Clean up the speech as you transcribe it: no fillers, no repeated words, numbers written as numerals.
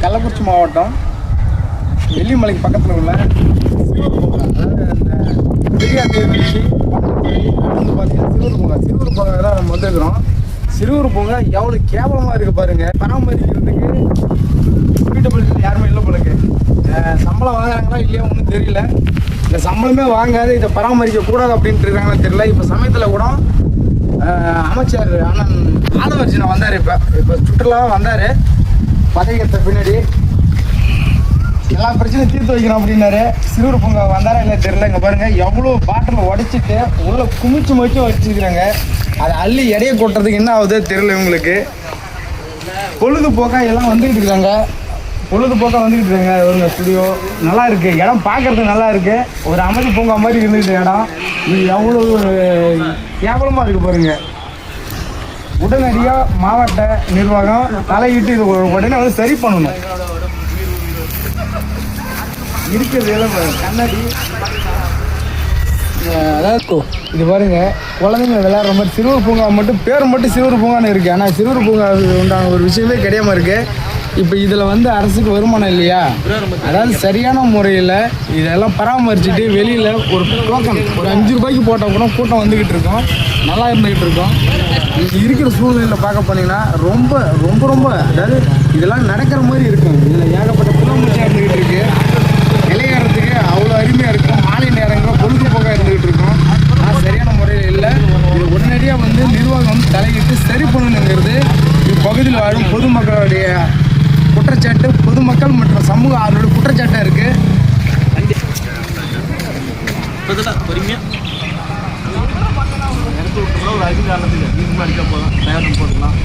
கள்ளக்குறிச்சி மாவட்டம் வெள்ளிமலைக்கு பக்கத்தில் உள்ள சிறுவர் பூங்கா, அதாவது அந்த பெரியார் நீர்வீழ்ச்சி வந்து பார்த்தீங்கன்னா சிறுவர் பூங்கா தான் நம்ம வந்துருக்கிறோம். சிறுவர் பூங்கா எவ்வளோ கேவலமாக இருக்குது பாருங்கள். பராமரிக்கிறதுக்கு சூட்டபிலிட்டி யாருமே இல்லை போலக்கு. சம்பளம் வாங்குறாங்களா இல்லையா ஒன்றும் தெரியல. இந்த சம்பளமே வாங்காது இதை பராமரிக்க கூடாது அப்படின்ட்டு இருக்காங்கன்னு தெரியல. இப்போ சமயத்தில் கூட அமைச்சர் அண்ணன் ஆதவர்ஜினா வந்தார். இப்போ சுற்றுலாவாக வந்தார். பதவியேற்ற பின்னாடி எல்லா பிரச்சனையும் தீர்த்து வைக்கணும் அப்படின்னாரு. சிறுவர் பூங்கா வந்தாரா இல்லை தெரியல. இங்கே பாருங்கள் எவ்வளோ பாட்டில் உடைச்சிட்டு உள்ளே குமிச்சு வச்சுக்கிறாங்க. அதை அள்ளி எடையை கொட்டுறதுக்கு என்ன ஆகுது தெரியல இவங்களுக்கு. பொழுதுபோக்காக எல்லாம் வந்துக்கிட்டு இருக்காங்க. ஒரு ஸ்டுடியோ நல்லா இருக்குது. இடம் பார்க்குறதுக்கு நல்லா இருக்குது. ஒரு அமைதி பூங்கா மாதிரி இருந்துக்கிட்ட இடம் இது எவ்வளோ கேவலமாக இருக்குது பாருங்கள். உடனடியாக மாவட்ட நிர்வாகம் தலையிட்டு இது உடனே வந்து சரி பண்ணணும். இருக்கிறது கண்ணாடி அதாவது இது பாருங்க, குழந்தைங்க விளையாடுற மாதிரி சிறுவர் பூங்கா மட்டும் பேர் மட்டும் சிறுவர் பூங்கான்னு இருக்குது. ஆனால் சிறுவர் பூங்கா உண்டான ஒரு விஷயமே கிடையாமல் இருக்குது. இப்போ இதில் வந்து அரசுக்கு வருமானம் இல்லையா, அதாவது சரியான முறையில் இதெல்லாம் பராமரிச்சுட்டு வெளியில் ஒரு டோக்கன் ஒரு 5 ரூபாய்க்கு போட்டால் கூட கூட்டம் வந்துக்கிட்டு இருக்கோம், நல்லா இருந்துக்கிட்டு இருக்கோம். இருக்கிற சூழ்நிலையில் பார்க்க போனீங்கன்னா ரொம்ப ரொம்ப ரொம்ப அதாவது இதெல்லாம் நடக்கிற மாதிரி இருக்கும். இதில் ஏகப்பட்ட புலமுச்சா இருந்துக்கிட்டு இருக்குது. விளையாடுறதுக்கு அவ்வளோ அருமையாக இருக்கும். மாலை நேரங்களில் பொழுதுபோக்காக இருந்துக்கிட்டு இருக்கோம். ஆனால் சரியான முறையில் இல்லை. இது உடனடியாக வந்து நிர்வாகம் தலையிட்டு சரி பண்ணணுங்கிறது இப்பகுதியில் வாழும் பொதுமக்களுடைய குற்றச்சாட்டு. பொதுமக்கள் மற்றும் சமூக ஆர்வலோட குற்றச்சாட்டாக இருக்குது. பொறுமையாக ஒரு 5 காரணத்துக்கு போதும் போட்டுக்கலாம்.